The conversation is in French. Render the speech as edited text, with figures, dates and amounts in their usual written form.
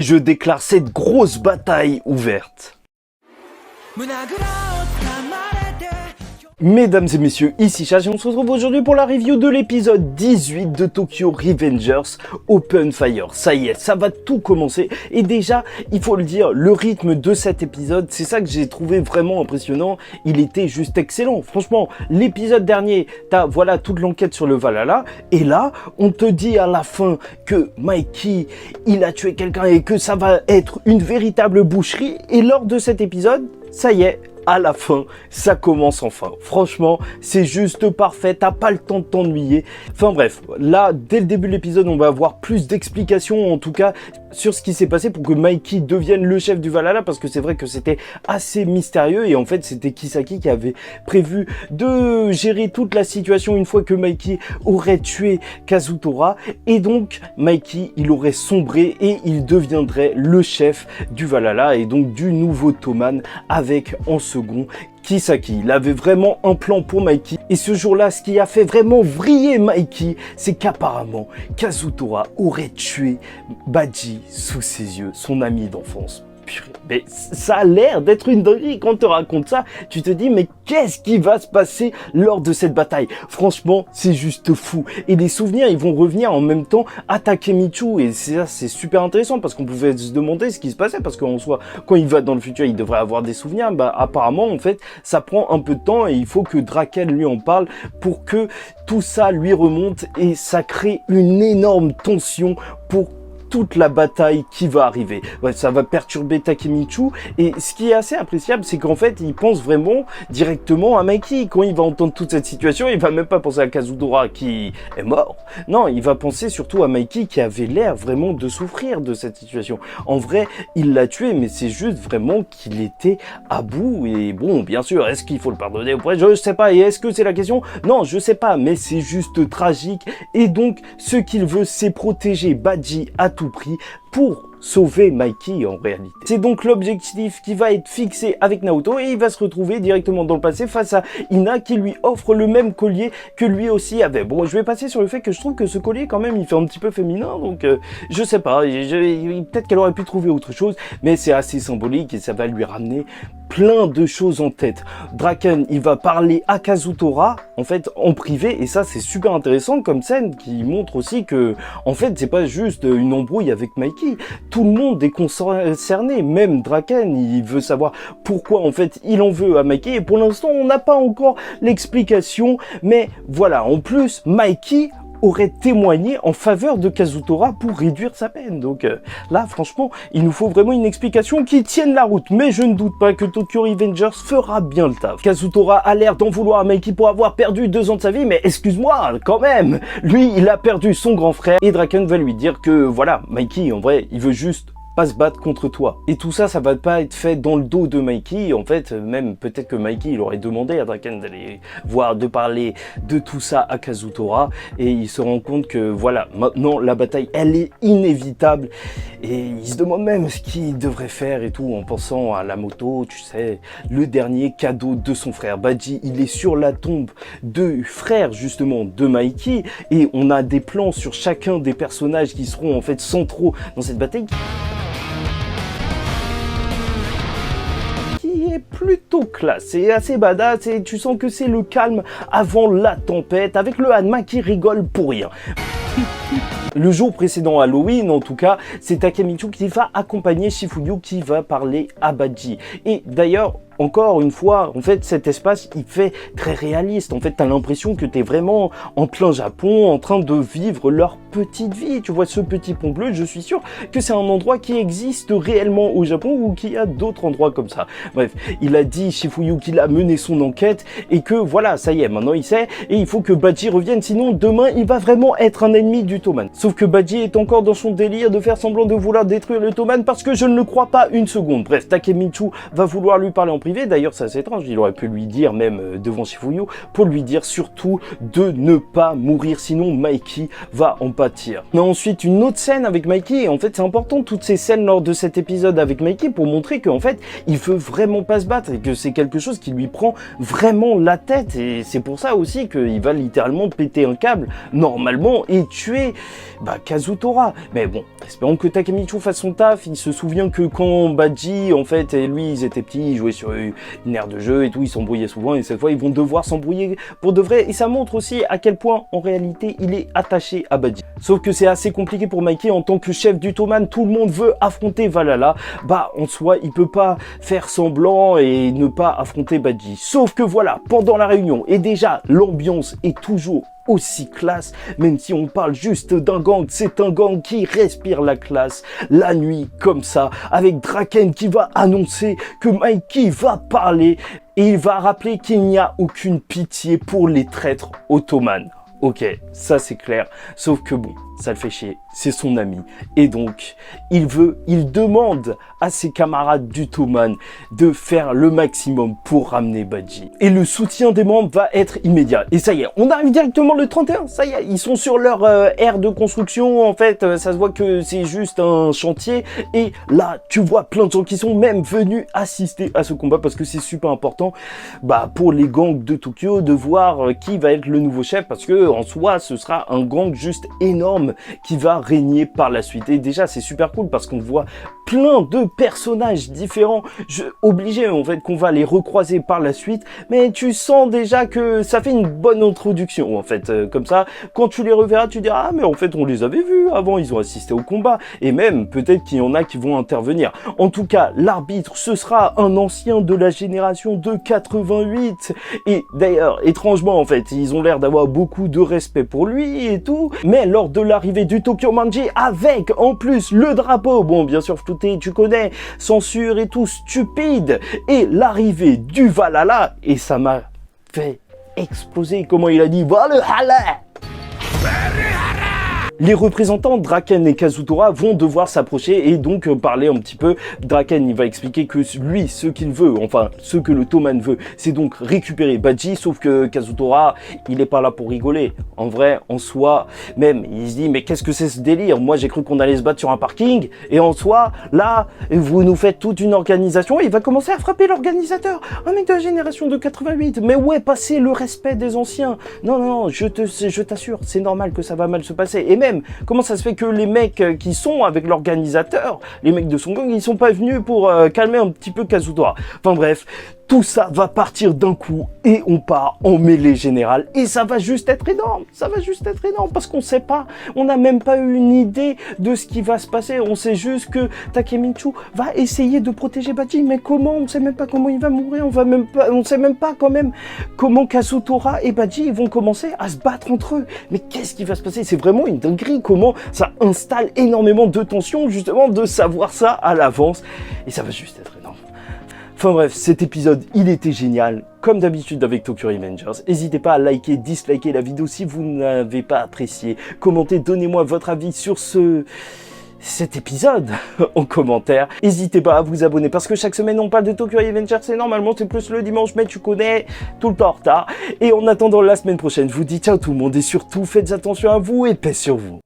je déclare cette grosse bataille ouverte. Mesdames et messieurs, ici Chach et on se retrouve aujourd'hui pour la review de l'épisode 18 de Tokyo Revengers Open Fire. Ça y est, ça va tout commencer et déjà, il faut le dire, le rythme de cet épisode, c'est ça que j'ai trouvé vraiment impressionnant, il était juste excellent. Franchement, l'épisode dernier, t'as voilà toute l'enquête sur le Valhalla et là, on te dit à la fin que Mikey, il a tué quelqu'un et que ça va être une véritable boucherie et lors de cet épisode, ça y est, à la fin, ça commence enfin. Franchement, c'est juste parfait, t'as pas le temps de t'ennuyer. Enfin bref, là, dès le début de l'épisode, on va avoir plus d'explications, en tout cas, sur ce qui s'est passé pour que Mikey devienne le chef du Valhalla, parce que c'est vrai que c'était assez mystérieux, et en fait, c'était Kisaki qui avait prévu de gérer toute la situation une fois que Mikey aurait tué Kazutora, et donc, Mikey, il aurait sombré, et il deviendrait le chef du Valhalla, et donc du nouveau Toman, avec en second Kisaki. Il avait vraiment un plan pour Mikey et ce jour-là, ce qui a fait vraiment vriller Mikey, c'est qu'apparemment Kazutora aurait tué Baji sous ses yeux, son ami d'enfance. Mais ça a l'air d'être une dinguerie. Quand on te raconte ça, tu te dis mais qu'est-ce qui va se passer lors de cette bataille? Franchement, c'est juste fou. Et les souvenirs, ils vont revenir en même temps à Takemichi. Et ça, c'est super intéressant parce qu'on pouvait se demander ce qui se passait. Parce qu'en soi, quand il va dans le futur, il devrait avoir des souvenirs. Bah apparemment, en fait, ça prend un peu de temps et il faut que Draken lui en parle pour que tout ça lui remonte. Et ça crée une énorme tension pour toute la bataille qui va arriver. Ouais, ça va perturber Takemichi et ce qui est assez appréciable, c'est qu'en fait, il pense vraiment directement à Mikey. Quand il va entendre toute cette situation, il va même pas penser à Kazutora qui est mort. Non, il va penser surtout à Mikey qui avait l'air vraiment de souffrir de cette situation. En vrai, il l'a tué, mais c'est juste vraiment qu'il était à bout et bon, bien sûr, est-ce qu'il faut le pardonner ou pas? Je sais pas. Et est-ce que c'est la question? Non, je sais pas, mais c'est juste tragique et donc, ce qu'il veut, c'est protéger Baji à tout prix pour sauver Mikey en réalité. C'est donc l'objectif qui va être fixé avec Naoto et il va se retrouver directement dans le passé face à Ina qui lui offre le même collier que lui aussi avait. Bon, je vais passer sur le fait que je trouve que ce collier quand même il fait un petit peu féminin donc je sais pas, peut-être qu'elle aurait pu trouver autre chose mais c'est assez symbolique et ça va lui ramener plein de choses en tête. Draken, il va parler à Kazutora, en fait, en privé, et ça, c'est super intéressant comme scène qui montre aussi que, en fait, c'est pas juste une embrouille avec Mikey. Tout le monde est concerné, même Draken, il veut savoir pourquoi, en fait, il en veut à Mikey, et pour l'instant, on n'a pas encore l'explication, mais voilà, en plus, Mikey aurait témoigné en faveur de Kazutora pour réduire sa peine. Donc là, franchement, il nous faut vraiment une explication qui tienne la route. Mais je ne doute pas que Tokyo Revengers fera bien le taf. Kazutora a l'air d'en vouloir à Mikey pour avoir perdu 2 ans de sa vie, mais excuse-moi, quand même, lui, il a perdu son grand frère. Et Draken va lui dire que, voilà, Mikey, en vrai, il veut juste pas se battre contre toi. Et tout ça, ça va pas être fait dans le dos de Mikey. En fait, même peut-être que Mikey, il aurait demandé à Draken d'aller voir, de parler de tout ça à Kazutora. Et il se rend compte que voilà, maintenant, la bataille, elle est inévitable. Et il se demande même ce qu'il devrait faire et tout, en pensant à la moto, tu sais, le dernier cadeau de son frère. Baji, il est sur la tombe du frère, justement, de Mikey. Et on a des plans sur chacun des personnages qui seront, en fait, centraux dans cette bataille. Est plutôt classe, c'est assez badass et tu sens que c'est le calme avant la tempête avec le Hanma qui rigole pour rien. Le jour précédent Halloween, en tout cas, c'est Takemichi qui va accompagner Shifuyu qui va parler à Baji. Et d'ailleurs, encore une fois, en fait, cet espace, il fait très réaliste. En fait, t'as l'impression que t'es vraiment en plein Japon, en train de vivre leur petite vie. Tu vois ce petit pont bleu, je suis sûr que c'est un endroit qui existe réellement au Japon ou qu'il y a d'autres endroits comme ça. Bref, il a dit, Shifuyu, qu'il a mené son enquête et que voilà, ça y est, maintenant il sait et il faut que Baji revienne, sinon demain, il va vraiment être un ennemi du Toman. Sauf que Baji est encore dans son délire de faire semblant de vouloir détruire le Toman parce que je ne le crois pas une seconde. Bref, Takemichi va vouloir lui parler en privé. D'ailleurs, c'est assez étrange. Il aurait pu lui dire, même devant Shifuyu, pour lui dire surtout de ne pas mourir. Sinon, Mikey va en pâtir. On a ensuite une autre scène avec Mikey, et en fait c'est important toutes ces scènes lors de cet épisode avec Mikey pour montrer qu'en fait il veut vraiment pas se battre et que c'est quelque chose qui lui prend vraiment la tête, et c'est pour ça aussi qu'il va littéralement péter un câble normalement et tuer Kazutora. Mais bon, espérons que Takemichi fasse son taf. Il se souvient que quand Badji en fait et lui ils étaient petits, ils jouaient sur une aire de jeu et tout, ils s'embrouillaient souvent, et cette fois ils vont devoir s'embrouiller pour de vrai, et ça montre aussi à quel point en réalité il est attaché à Badji. Sauf que c'est assez compliqué pour Mikey en tant que chef du Toman, tout le monde veut affronter Valhalla, en soi il peut pas faire semblant et ne pas affronter Badji. Sauf que voilà, pendant la réunion, et déjà l'ambiance est toujours aussi classe, même si on parle juste d'un gang, c'est un gang qui respire la classe. La nuit, comme ça, avec Draken qui va annoncer que Mikey va parler, et il va rappeler qu'il n'y a aucune pitié pour les traîtres ottomanes. Ok, ça c'est clair, sauf que bon, ça le fait chier, c'est son ami, et donc il demande à ses camarades du Toman de faire le maximum pour ramener Badji. Et le soutien des membres va être immédiat, et ça y est, on arrive directement le 31, ça y est, ils sont sur leur aire de construction, en fait, ça se voit que c'est juste un chantier, et là, tu vois plein de gens qui sont même venus assister à ce combat, parce que c'est super important, pour les gangs de Tokyo, de voir qui va être le nouveau chef, parce que en soi, ce sera un gang juste énorme qui va régner par la suite. Et déjà, c'est super cool parce qu'on voit plein de personnages différents, obligés en fait qu'on va les recroiser par la suite, mais tu sens déjà que ça fait une bonne introduction en fait, comme ça, quand tu les reverras, tu diras ah mais en fait on les avait vus avant, ils ont assisté au combat, et même peut-être qu'il y en a qui vont intervenir. En tout cas, l'arbitre, ce sera un ancien de la génération de 88, et d'ailleurs, étrangement en fait, ils ont l'air d'avoir beaucoup de respect pour lui et tout, mais lors de l'arrivée du Tokyo Manji, avec en plus le drapeau, bon bien sûr flouté, tu connais, censure et tout, stupide, et l'arrivée du Valhalla, et ça m'a fait exploser, comment il a dit Valhalla. Les représentants Draken et Kazutora vont devoir s'approcher et donc parler un petit peu. Draken, il va expliquer que lui, ce qu'il veut, enfin, ce que le Toman veut, c'est donc récupérer Badji, sauf que Kazutora, il est pas là pour rigoler. En vrai, en soi, même, il se dit, mais qu'est-ce que c'est ce délire? Moi, j'ai cru qu'on allait se battre sur un parking, et en soi, là, vous nous faites toute une organisation, et il va commencer à frapper l'organisateur. Un mec de la génération de 88, mais où est passé le respect des anciens? Non, non, je t'assure, c'est normal que ça va mal se passer. Et même, comment ça se fait que les mecs qui sont avec l'organisateur, les mecs de son gang, ils sont pas venus pour calmer un petit peu Kazutora. Enfin bref, tout ça va partir d'un coup et on part en mêlée générale, et ça va juste être énorme, parce qu'on sait pas, on n'a même pas eu une idée de ce qui va se passer, on sait juste que Takemichi va essayer de protéger Badji, mais comment? On sait même pas comment il va mourir, on sait même pas quand même comment Kazutora et Badji vont commencer à se battre entre eux, mais qu'est-ce qui va se passer? C'est vraiment une dinguerie, comment ça installe énormément de tension justement de savoir ça à l'avance, et ça va juste être énorme. Enfin bref, cet épisode, il était génial, comme d'habitude avec Tokyo Revengers. N'hésitez pas à liker, disliker la vidéo si vous n'avez pas apprécié. Commentez, donnez-moi votre avis sur cet épisode en commentaire. N'hésitez pas à vous abonner parce que chaque semaine on parle de Tokyo Revengers, et normalement c'est plus le dimanche, mais tu connais, tout le temps en retard. Et en attendant la semaine prochaine, je vous dis ciao tout le monde, et surtout faites attention à vous et paix sur vous.